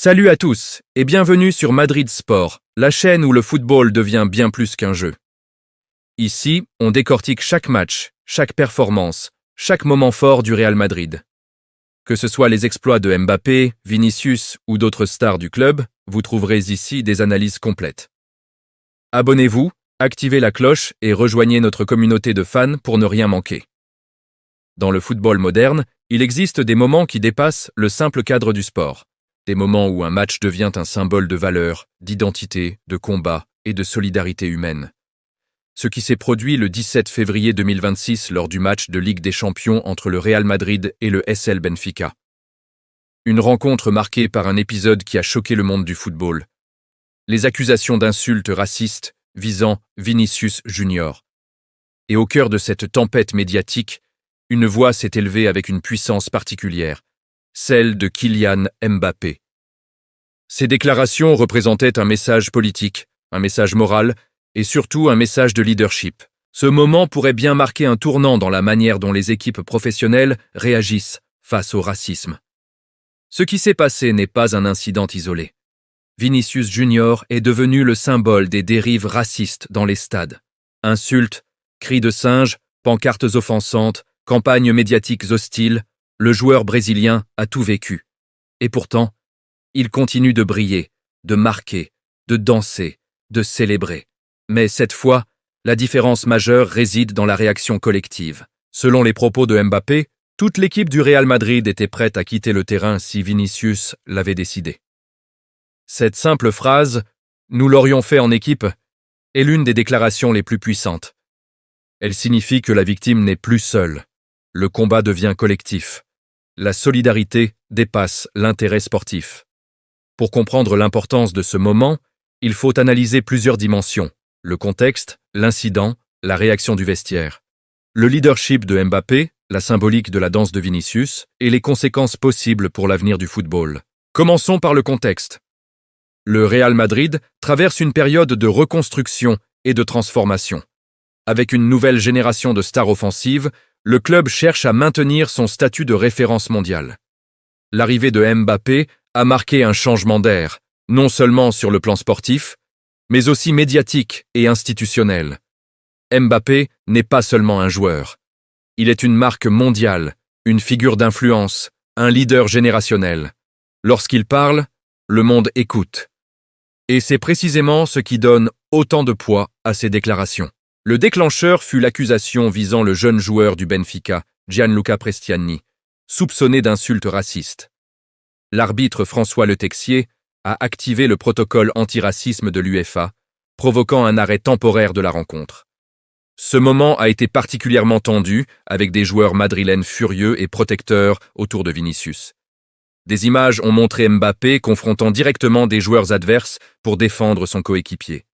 Salut à tous et bienvenue sur Madrid Sport, la chaîne où le football devient bien plus qu'un jeu. Ici, on décortique chaque match, chaque performance, chaque moment fort du Real Madrid. Que ce soit les exploits de Mbappé, Vinicius ou d'autres stars du club, vous trouverez ici des analyses complètes. Abonnez-vous, activez la cloche et rejoignez notre communauté de fans pour ne rien manquer. Dans le football moderne, il existe des moments qui dépassent le simple cadre du sport. Des moments où un match devient un symbole de valeur, d'identité, de combat et de solidarité humaine. Ce qui s'est produit le 17 février 2026 lors du match de Ligue des Champions entre le Real Madrid et le SL Benfica. Une rencontre marquée par un épisode qui a choqué le monde du football. Les accusations d'insultes racistes visant Vinicius Junior. Et au cœur de cette tempête médiatique, une voix s'est élevée avec une puissance particulière, celle de Kylian Mbappé. Ces déclarations représentaient un message politique, un message moral et surtout un message de leadership. Ce moment pourrait bien marquer un tournant dans la manière dont les équipes professionnelles réagissent face au racisme. Ce qui s'est passé n'est pas un incident isolé. Vinicius Junior est devenu le symbole des dérives racistes dans les stades. Insultes, cris de singe, pancartes offensantes, campagnes médiatiques hostiles, le joueur brésilien a tout vécu. Et pourtant, il continue de briller, de marquer, de danser, de célébrer. Mais cette fois, la différence majeure réside dans la réaction collective. Selon les propos de Mbappé, toute l'équipe du Real Madrid était prête à quitter le terrain si Vinicius l'avait décidé. Cette simple phrase « Nous l'aurions fait en équipe » est l'une des déclarations les plus puissantes. Elle signifie que la victime n'est plus seule. Le combat devient collectif. La solidarité dépasse l'intérêt sportif. Pour comprendre l'importance de ce moment, il faut analyser plusieurs dimensions. Le contexte, l'incident, la réaction du vestiaire. Le leadership de Mbappé, la symbolique de la danse de Vinicius et les conséquences possibles pour l'avenir du football. Commençons par le contexte. Le Real Madrid traverse une période de reconstruction et de transformation. Avec une nouvelle génération de stars offensives, le club cherche à maintenir son statut de référence mondiale. L'arrivée de Mbappé a marqué un changement d'air, non seulement sur le plan sportif, mais aussi médiatique et institutionnel. Mbappé n'est pas seulement un joueur. Il est une marque mondiale, une figure d'influence, un leader générationnel. Lorsqu'il parle, le monde écoute. Et c'est précisément ce qui donne autant de poids à ses déclarations. Le déclencheur fut l'accusation visant le jeune joueur du Benfica, Gianluca Prestiani, soupçonné d'insultes racistes. L'arbitre François Le Texier a activé le protocole antiracisme de l'UEFA, provoquant un arrêt temporaire de la rencontre. Ce moment a été particulièrement tendu, avec des joueurs madrilènes furieux et protecteurs autour de Vinicius. Des images ont montré Mbappé confrontant directement des joueurs adverses pour défendre son coéquipier.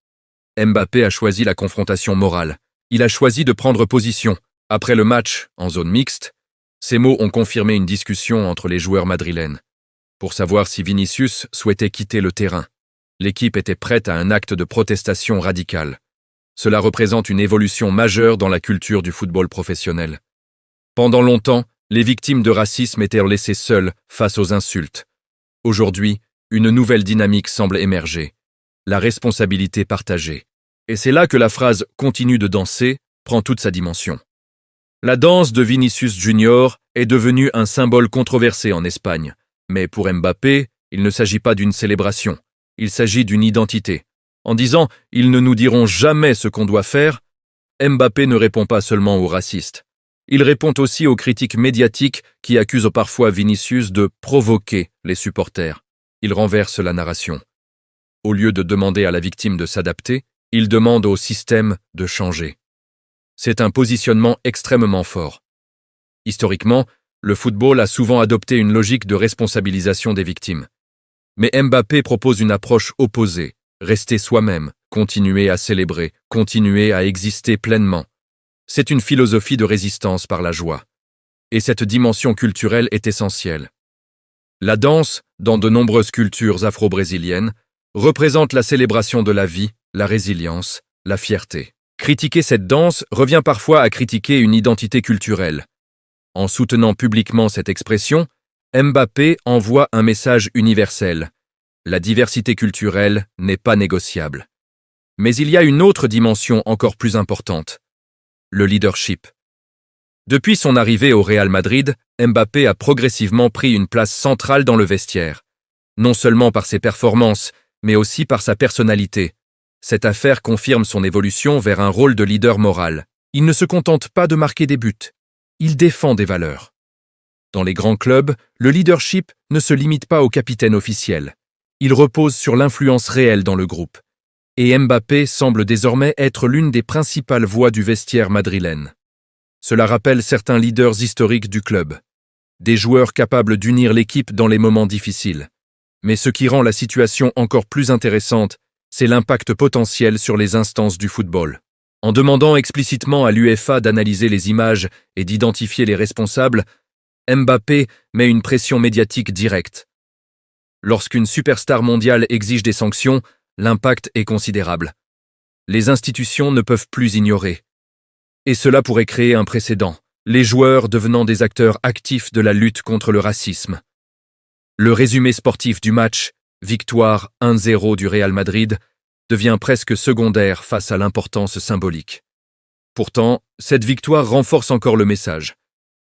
Mbappé a choisi la confrontation morale. Il a choisi de prendre position. Après le match, en zone mixte, ces mots ont confirmé une discussion entre les joueurs madrilènes. Pour savoir si Vinicius souhaitait quitter le terrain. L'équipe était prête à un acte de protestation radicale. Cela représente une évolution majeure dans la culture du football professionnel. Pendant longtemps, les victimes de racisme étaient laissées seules face aux insultes. Aujourd'hui, une nouvelle dynamique semble émerger. La responsabilité partagée. Et c'est là que la phrase « continue de danser » prend toute sa dimension. La danse de Vinicius Junior est devenue un symbole controversé en Espagne. Mais pour Mbappé, il ne s'agit pas d'une célébration. Il s'agit d'une identité. En disant « ils ne nous diront jamais ce qu'on doit faire », Mbappé ne répond pas seulement aux racistes. Il répond aussi aux critiques médiatiques qui accusent parfois Vinicius de provoquer les supporters. Il renverse la narration. Au lieu de demander à la victime de s'adapter, il demande au système de changer. C'est un positionnement extrêmement fort. Historiquement, le football a souvent adopté une logique de responsabilisation des victimes. Mais Mbappé propose une approche opposée, rester soi-même, continuer à célébrer, continuer à exister pleinement. C'est une philosophie de résistance par la joie. Et cette dimension culturelle est essentielle. La danse, dans de nombreuses cultures afro-brésiliennes, représente la célébration de la vie, la résilience, la fierté. Critiquer cette danse revient parfois à critiquer une identité culturelle. En soutenant publiquement cette expression, Mbappé envoie un message universel. la diversité culturelle n'est pas négociable. Mais il y a une autre dimension encore plus importante, le leadership. Depuis son arrivée au Real Madrid, Mbappé a progressivement pris une place centrale dans le vestiaire, non seulement par ses performances, mais aussi par sa personnalité. Cette affaire confirme son évolution vers un rôle de leader moral. Il ne se contente pas de marquer des buts, il défend des valeurs. Dans les grands clubs, le leadership ne se limite pas au capitaine officiel. Il repose sur l'influence réelle dans le groupe. Et Mbappé semble désormais être l'une des principales voix du vestiaire madrilène. Cela rappelle certains leaders historiques du club. Des joueurs capables d'unir l'équipe dans les moments difficiles. Mais ce qui rend la situation encore plus intéressante, c'est l'impact potentiel sur les instances du football. En demandant explicitement à l'UEFA d'analyser les images et d'identifier les responsables, Mbappé met une pression médiatique directe. Lorsqu'une superstar mondiale exige des sanctions, l'impact est considérable. Les institutions ne peuvent plus ignorer. Et cela pourrait créer un précédent, les joueurs devenant des acteurs actifs de la lutte contre le racisme. Le résumé sportif du match, victoire 1-0 du Real Madrid, devient presque secondaire face à l'importance symbolique. Pourtant, cette victoire renforce encore le message.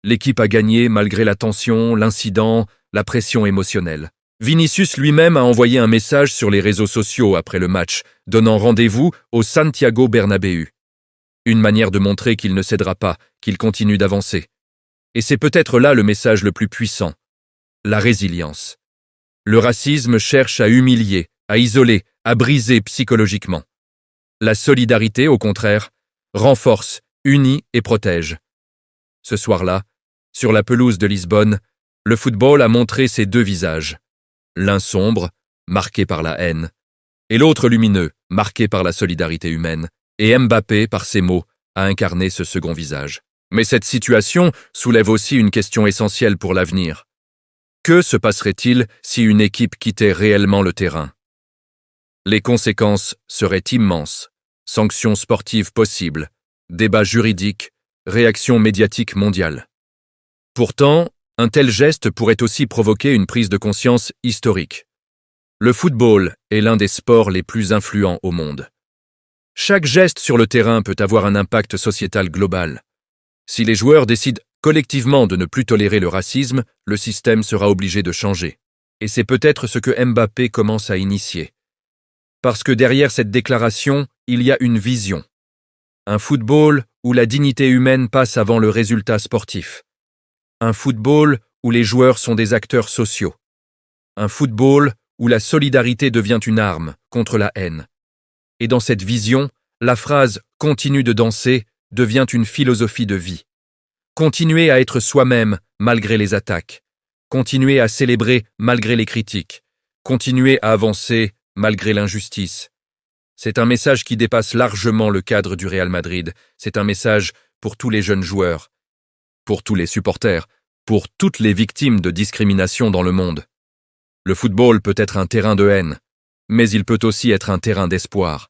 L'équipe a gagné malgré la tension, l'incident, la pression émotionnelle. Vinicius lui-même a envoyé un message sur les réseaux sociaux après le match, donnant rendez-vous au Santiago Bernabéu. Une manière de montrer qu'il ne cédera pas, qu'il continue d'avancer. Et c'est peut-être là le message le plus puissant. La résilience. Le racisme cherche à humilier, à isoler, à briser psychologiquement. La solidarité, au contraire, renforce, unit et protège. Ce soir-là, sur la pelouse de Lisbonne, le football a montré ses deux visages. L'un sombre, marqué par la haine, et l'autre lumineux, marqué par la solidarité humaine, et Mbappé, par ses mots, a incarné ce second visage. Mais cette situation soulève aussi une question essentielle pour l'avenir. Que se passerait-il si une équipe quittait réellement le terrain? Les conséquences seraient immenses. Sanctions sportives possibles, débats juridiques, réactions médiatiques mondiales. Pourtant, un tel geste pourrait aussi provoquer une prise de conscience historique. Le football est l'un des sports les plus influents au monde. Chaque geste sur le terrain peut avoir un impact sociétal global. Si les joueurs décident collectivement de ne plus tolérer le racisme, le système sera obligé de changer. Et c'est peut-être ce que Mbappé commence à initier. Parce que derrière cette déclaration, il y a une vision. Un football où la dignité humaine passe avant le résultat sportif. Un football où les joueurs sont des acteurs sociaux. Un football où la solidarité devient une arme contre la haine. Et dans cette vision, la phrase « continue de danser » devient une philosophie de vie. Continuer à être soi-même malgré les attaques. Continuer à célébrer malgré les critiques. Continuer à avancer malgré l'injustice. C'est un message qui dépasse largement le cadre du Real Madrid. C'est un message pour tous les jeunes joueurs, pour tous les supporters, pour toutes les victimes de discrimination dans le monde. Le football peut être un terrain de haine, mais il peut aussi être un terrain d'espoir.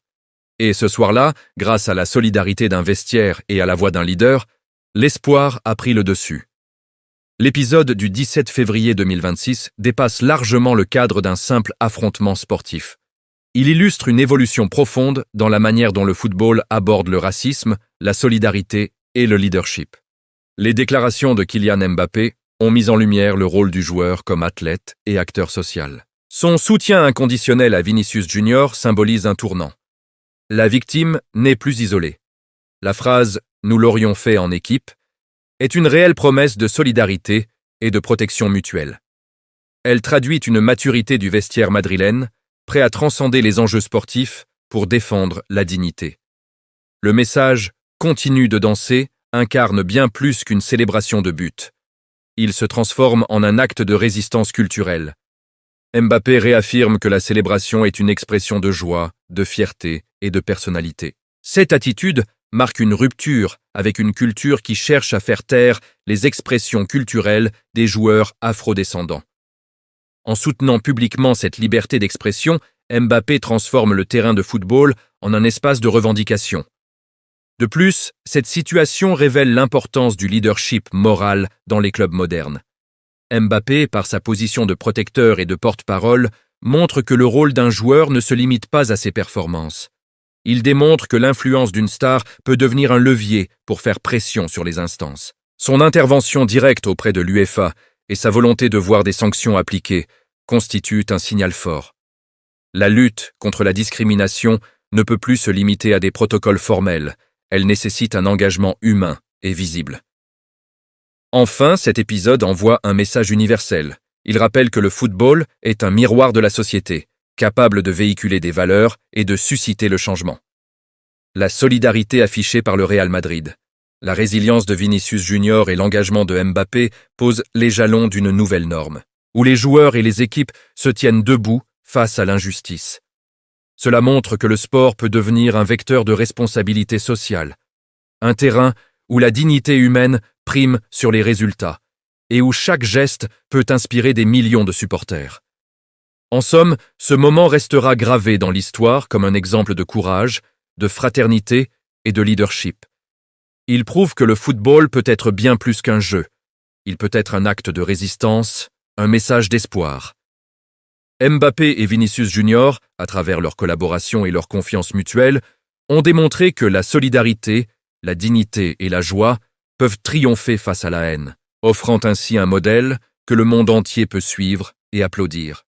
Et ce soir-là, grâce à la solidarité d'un vestiaire et à la voix d'un leader, l'espoir a pris le dessus. L'épisode du 17 février 2026 dépasse largement le cadre d'un simple affrontement sportif. Il illustre une évolution profonde dans la manière dont le football aborde le racisme, la solidarité et le leadership. Les déclarations de Kylian Mbappé ont mis en lumière le rôle du joueur comme athlète et acteur social. Son soutien inconditionnel à Vinicius Junior symbolise un tournant. La victime n'est plus isolée. La phrase « nous l'aurions fait en équipe » est une réelle promesse de solidarité et de protection mutuelle. Elle traduit une maturité du vestiaire madrilène, prêt à transcender les enjeux sportifs pour défendre la dignité. Le message « continue de danser » incarne bien plus qu'une célébration de but. Il se transforme en un acte de résistance culturelle. Mbappé réaffirme que la célébration est une expression de joie, de fierté et de personnalité. Cette attitude marque une rupture avec une culture qui cherche à faire taire les expressions culturelles des joueurs afrodescendants. En soutenant publiquement cette liberté d'expression, Mbappé transforme le terrain de football en un espace de revendication. De plus, cette situation révèle l'importance du leadership moral dans les clubs modernes. Mbappé, par sa position de protecteur et de porte-parole, montre que le rôle d'un joueur ne se limite pas à ses performances. Il démontre que l'influence d'une star peut devenir un levier pour faire pression sur les instances. Son intervention directe auprès de l'UEFA et sa volonté de voir des sanctions appliquées constituent un signal fort. La lutte contre la discrimination ne peut plus se limiter à des protocoles formels, elle nécessite un engagement humain et visible. Enfin, cet épisode envoie un message universel. Il rappelle que le football est un miroir de la société, capable de véhiculer des valeurs et de susciter le changement. La solidarité affichée par le Real Madrid, la résilience de Vinicius Junior et l'engagement de Mbappé posent les jalons d'une nouvelle norme, où les joueurs et les équipes se tiennent debout face à l'injustice. Cela montre que le sport peut devenir un vecteur de responsabilité sociale, un terrain où la dignité humaine prime sur les résultats et où chaque geste peut inspirer des millions de supporters. En somme, ce moment restera gravé dans l'histoire comme un exemple de courage, de fraternité et de leadership. Il prouve que le football peut être bien plus qu'un jeu. Il peut être un acte de résistance, un message d'espoir. Mbappé et Vinicius Junior, à travers leur collaboration et leur confiance mutuelle, ont démontré que la solidarité, la dignité et la joie peuvent triompher face à la haine, offrant ainsi un modèle que le monde entier peut suivre et applaudir.